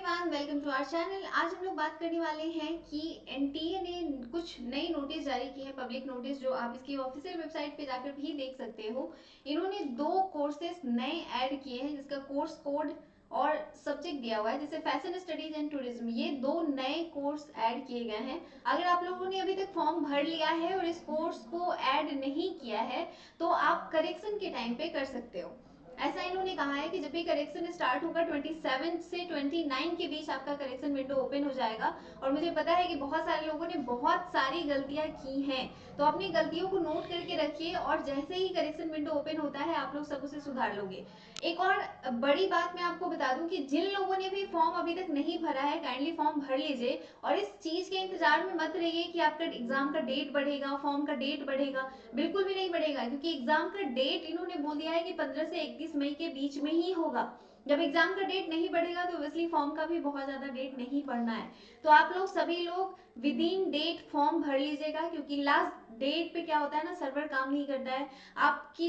Everyone, welcome to our channel. आज हम लोग बात करने वाले हैं कि एनटीए ने कुछ नई नोटिस जारी की है, पब्लिक नोटिस, जो आप इसकी ऑफिशियल वेबसाइट पे जाकर भी देख सकते हो। इन्होंने 2 कोर्सेस नए ऐड किए हैं, जिसका कोर्स कोड और सब्जेक्ट दिया हुआ है, जैसे फैशन स्टडीज एंड टूरिज्म। ये 2 नए कोर्स ऐड किए गए हैं। अगर आप लोगों ने अभी तक फॉर्म भर लिया है और इस कोर्स को ऐड नहीं किया है तो आप करेक्शन के टाइम पे कर सकते हो। ऐसा इन्होंने कहा है कि जब भी करेक्शन स्टार्ट होगा 27 से 29 के बीच आपका करेक्शन विंडो ओपन हो जाएगा। और मुझे पता है कि बहुत सारे लोगों ने बहुत सारी गलतियां की हैं, तो अपनी गलतियों को नोट करके रखिए और जैसे ही करेक्शन विंडो ओपन होता है आप लोग सब उसे सुधार लोगे। एक और बड़ी बात मैं आपको बता दूं कि जिन लोगों ने भी फॉर्म अभी तक नहीं भरा है, काइंडली फॉर्म भर लीजिए। और इस चीज के इंतजार में मत रहिए कि आपका एग्जाम का डेट बढ़ेगा, फॉर्म का डेट बढ़ेगा। बिल्कुल भी नहीं बढ़ेगा, क्योंकि एग्जाम का डेट इन्होंने बोल दिया है कि 15 से 31 मई के बीच में ही होगा। जब एग्जाम का डेट नहीं बढ़ेगा तो ऑब्वियसली फॉर्म का भी बहुत ज्यादा डेट नहीं बढ़ना है। तो आप लोग सभी लोग विद इन डेट फॉर्म भर लीजिएगा, क्योंकि लास्ट डेट पे क्या होता है ना, सर्वर काम नहीं करता है। आपकी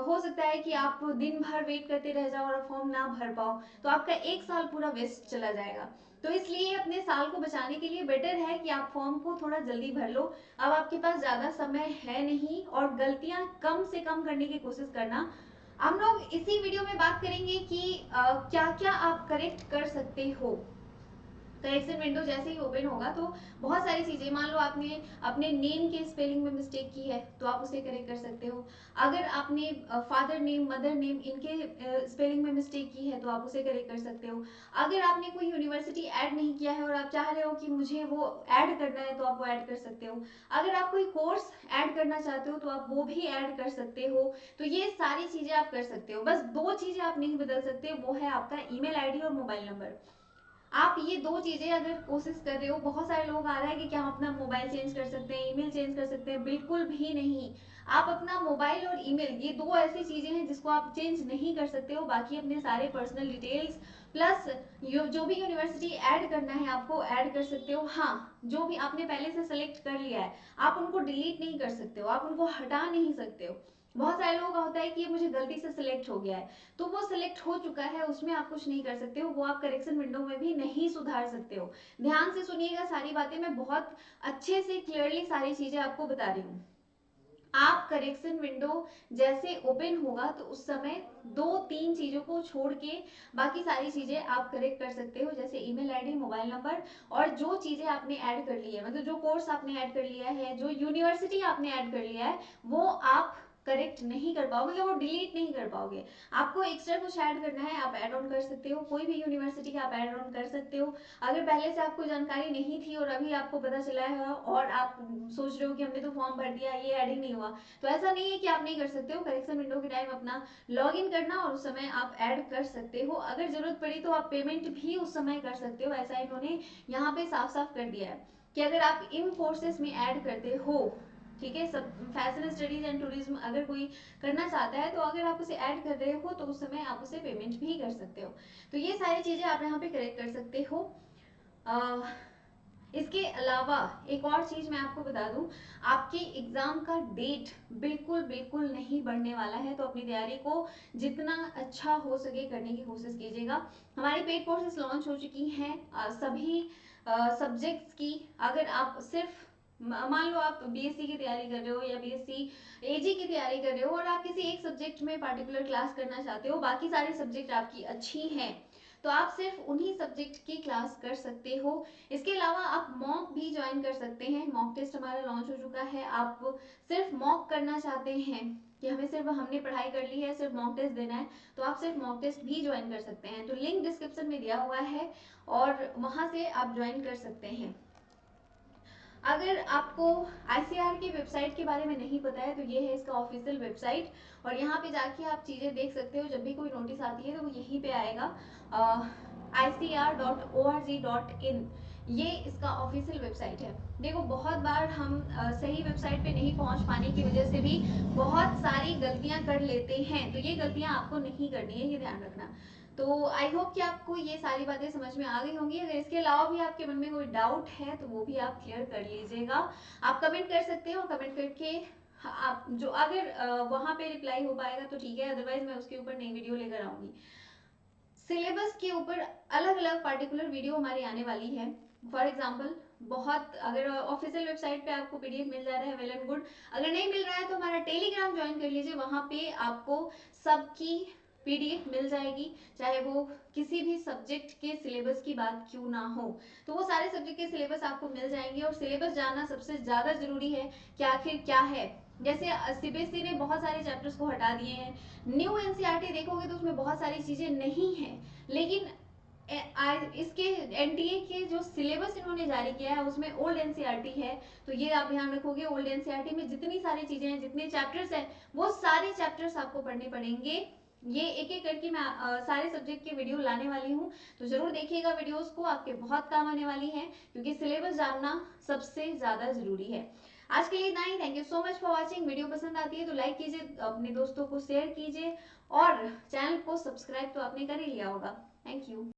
हो सकता है कि आप दिन भर वेट करते रह जाओ और फॉर्म ना भर पाओ, तो आपका 1 साल पूरा वेस्ट चला जाएगा। तो इसलिए अपने साल को बचाने के लिए बेटर है कि आप फॉर्म को थोड़ा जल्दी भर लो। अब आपके पास ज्यादा समय है नहीं, और गलतियां कम से कम करने की कोशिश करना। हम लोग इसी वीडियो में बात करेंगे कि क्या क्या आप करेक्ट कर सकते हो। करेक्शन विंडो जैसे ही ओपन होगा तो बहुत सारी चीजें, मान लो आपने अपने नेम के स्पेलिंग में मिस्टेक की है तो आप उसे करेक्ट कर सकते हो। अगर आपने फादर नेम, मदर नेम, इनके स्पेलिंग में मिस्टेक की है तो आप उसे करेक्ट कर सकते हो। अगर आपने कोई यूनिवर्सिटी ऐड नहीं किया है और आप चाह रहे हो कि मुझे वो ऐड करना है तो आप वो ऐड कर सकते हो। अगर आप कोई कोर्स ऐड करना चाहते हो तो आप वो भी ऐड कर सकते हो। तो ये सारी चीजें आप कर सकते हो। बस 2 चीजें आप नहीं बदल सकते, वो है आपका ईमेल आईडी और मोबाइल नंबर। आप ये 2 चीजें अगर कोशिश कर रहे हो, बहुत सारे लोग आ रहा है कि क्या हम अपना मोबाइल चेंज कर सकते हैं, ईमेल चेंज कर सकते हैं, बिल्कुल भी नहीं। आप अपना मोबाइल और ईमेल, ये 2 ऐसी चीजें हैं जिसको आप चेंज नहीं कर सकते हो। बाकी अपने सारे पर्सनल डिटेल्स प्लस जो भी यूनिवर्सिटी ऐड करना है आपको ऐड कर सकते हो। हाँ, जो भी आपने पहले से सेलेक्ट कर लिया है आप उनको डिलीट नहीं कर सकते हो, आप उनको हटा नहीं सकते हो। बहुत सारे लोगों का होता है कि ये मुझे गलती से सिलेक्ट हो गया है, तो वो सिलेक्ट हो चुका है, उसमें आप कुछ नहीं कर सकते हो, वो आप करेक्शन विंडो में भी नहीं सुधार सकते हो। ध्यान से सुनिएगा सारी बातें, मैं बहुत अच्छे से क्लियरली सारी चीजें आपको बता रही हूँ। आप करेक्शन विंडो जैसे ओपन होगा तो उस समय 2-3 चीजों को छोड़ के बाकी सारी चीजें आप करेक्ट कर सकते हो, जैसे ईमेल आईडी, मोबाइल नंबर, और जो चीजें आपने ऐड कर ली है, मतलब जो कोर्स आपने ऐड कर लिया है, जो यूनिवर्सिटी आपने ऐड कर लिया है, वो आप करेक्ट नहीं कर पाओगे, मतलब वो डिलीट नहीं कर पाओगे। आपको एक्स्ट्रा कुछ ऐड करना है, आप ऐड ऑन कर सकते हो, कोई भी यूनिवर्सिटी आप ऐड ऑन कर सकते हो। अगर पहले से आपको जानकारी नहीं थी और अभी आपको पता चला है और आप सोच रहे हो कि हमने तो फॉर्म भर दिया, ये ऐड ही नहीं हुआ, तो ऐसा नहीं है कि आप नहीं कर सकते हो। करेक्शन विंडो के टाइम अपना लॉग इन करना और उस समय आप ऐड कर सकते हो। अगर जरूरत पड़ी तो आप पेमेंट भी उस समय कर सकते हो। ऐसा इन्होंने यहाँ पे साफ साफ कर दिया है कि अगर आप इन कोर्सेस में ऐड करते हो, ठीक है, सब फैशन स्टडीज एंड टूरिज्म अगर कोई करना चाहता है तो अगर आप उसे ऐड कर रहे हो तो उस समय आप उसे पेमेंट भी कर सकते हो। तो ये सारी चीजें आप यहाँ पे करेक्ट कर सकते हो। इसके अलावा एक और चीज मैं आपको बता दूं, आपके एग्जाम का डेट बिल्कुल बिल्कुल नहीं बढ़ने वाला है, तो अपनी तैयारी को जितना अच्छा हो सके करने की कोशिश कीजिएगा। हमारी पेड कोर्सेज लॉन्च हो चुकी हैं सभी सब्जेक्ट्स की। अगर आप सिर्फ मान लो आप बीएससी की तैयारी कर रहे हो या बीएससी एजी की तैयारी कर रहे हो और आप किसी एक सब्जेक्ट में पार्टिकुलर क्लास करना चाहते हो, बाकी सारी सब्जेक्ट आपकी अच्छी हैं, तो आप सिर्फ उन्हीं सब्जेक्ट की क्लास कर सकते हो। इसके अलावा आप मॉक भी ज्वाइन कर सकते हैं। मॉक टेस्ट हमारा लॉन्च हो चुका है। आप सिर्फ मॉक करना चाहते हैं कि हमें सिर्फ हमने पढ़ाई कर ली है, सिर्फ मॉक टेस्ट देना है, तो आप सिर्फ मॉक टेस्ट भी ज्वाइन कर सकते हैं। तो लिंक डिस्क्रिप्शन में दिया हुआ है और वहां से आप ज्वाइन कर सकते हैं। अगर आपको आईसीआर की वेबसाइट के बारे में नहीं पता है तो ये है इसका ऑफिशियल वेबसाइट, और यहाँ पे जाके आप चीजें देख सकते हो। जब भी कोई नोटिस आती है तो वो यहीं पे आएगा, icr.org.in, ये इसका ऑफिशियल वेबसाइट है। देखो, बहुत बार हम सही वेबसाइट पे नहीं पहुंच पाने की वजह से भी बहुत सारी गलतियां कर लेते हैं, तो ये गलतियां आपको नहीं करनी है, ये ध्यान रखना। तो आई होप कि आपको ये सारी बातें समझ में आ गई होंगी। अगर इसके अलावा भी आपके मन में कोई डाउट है तो वो भी आप क्लियर कर लीजिएगा। आप कमेंट कर सकते हो, कमेंट करके आप जो अगर वहां पे रिप्लाई हो पाएगा तो ठीक है, अदरवाइज मैं उसके ऊपर नई वीडियो लेकर आऊंगी। सिलेबस के ऊपर अलग अलग पार्टिकुलर वीडियो हमारी आने वाली है। फॉर एग्जाम्पल, बहुत अगर ऑफिशियल वेबसाइट पे आपको पीडीएफ मिल जा रहा है, वेल एंड गुड। अगर नहीं मिल रहा है तो हमारा टेलीग्राम ज्वाइन कर लीजिए, वहां पे आपको सबकी पीडीएफ मिल जाएगी, चाहे वो किसी भी सब्जेक्ट के सिलेबस की बात क्यों ना हो। तो वो सारे सब्जेक्ट के सिलेबस आपको मिल जाएंगे। और सिलेबस जानना सबसे ज्यादा जरूरी है कि आखिर क्या है। जैसे सीबीएसई ने बहुत सारे चैप्टर्स को हटा दिए हैं, न्यू एनसीईआरटी देखोगे तो उसमें बहुत सारी चीजें नहीं है, लेकिन इसके एनटीए के जो सिलेबस इन्होंने जारी किया है उसमें ओल्ड एनसीईआरटी है। तो ये आप ध्यान रखोगे, ओल्ड एनसीईआरटी में जितनी सारी चीजें हैं, जितने चैप्टर्स हैं, वो सारे चैप्टर्स आपको पढ़ने पड़ेंगे। ये एक एक करके मैं सारे सब्जेक्ट के वीडियो लाने वाली हूँ, तो जरूर देखिएगा वीडियोस को, आपके बहुत काम आने वाली है, क्योंकि सिलेबस जानना सबसे ज्यादा जरूरी है। आज के लिए इतना ही। Thank you so much for watching. Video पसंद आती है तो लाइक कीजिए, अपने दोस्तों को शेयर कीजिए, और चैनल को सब्सक्राइब तो आपने कर ही लिया होगा। Thank you.